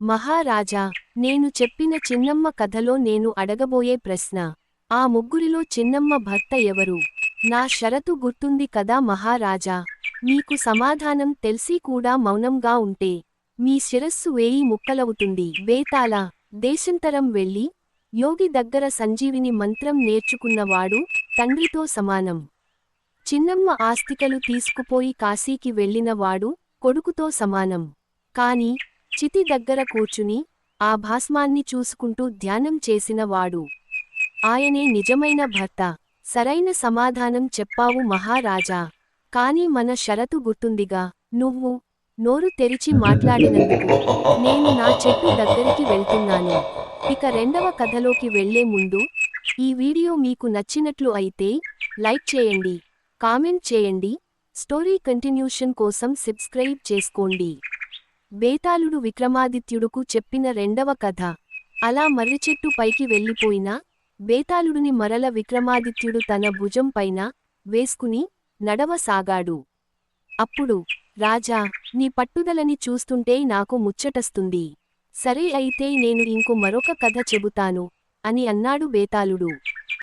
మహారాజా, నేను చెప్పిన చిన్నమ్మ కథలో నేను అడగబోయే ప్రశ్న, ఆ ముగ్గురిలో చిన్నమ్మ భర్త ఎవరు? నా షరతు గుర్తుంది కదా మహారాజా? మీకు సమాధానం తెలిసి కూడా మౌనంగా ఉంటే మీ శిరస్సు వేయి ముక్కలవుతుంది. బేతాళ, దేశంతరం వెళ్ళి యోగి దగ్గర సంజీవిని మంత్రం నేర్చుకున్నవాడు తండ్రితో సమానం. చిన్నమ్మ ఆస్తికలు తీసుకుపోయి కాశీకి వెళ్ళినవాడు కొడుకుతో సమానం. కాని చితి దగ్గర కూర్చుని ఆ భాస్మాన్ని చూసుకుంటూ ధ్యానం చేసినవాడు ఆయనే నిజమైన భర్త. సరైన సమాధానం చెప్పావు మహారాజా. కాని మన షరతు గుర్తుందిగా? నువ్వు నోరు తెరిచి మాట్లాడినందుకు నేను నా చెట్టు దగ్గరికి వెళ్తున్నాను. ఇక రెండవ కథలోకి వెళ్లే ముందు ఈ వీడియో మీకు నచ్చినట్లు అయితే లైక్ చేయండి, కామెంట్ చేయండి, స్టోరీ కంటిన్యూషన్ కోసం సబ్స్క్రైబ్ చేసుకోండి. బేతాళుడు విక్రమాదిత్యుడుకు చెప్పిన రెండవ కథ. అలా మర్రిచెట్టు పైకి వెళ్ళిపోయినా బేతాళుడిని మరల విక్రమాదిత్యుడు తన భుజం పైన వేసుకుని నడవసాగాడు. అప్పుడు, రాజా, నీ పట్టుదలని చూస్తుంటే నాకు ముచ్చటస్తుంది. సరే అయితే నేను ఇంకో మరొక కథ చెబుతాను అని అన్నాడు బేతాళుడు.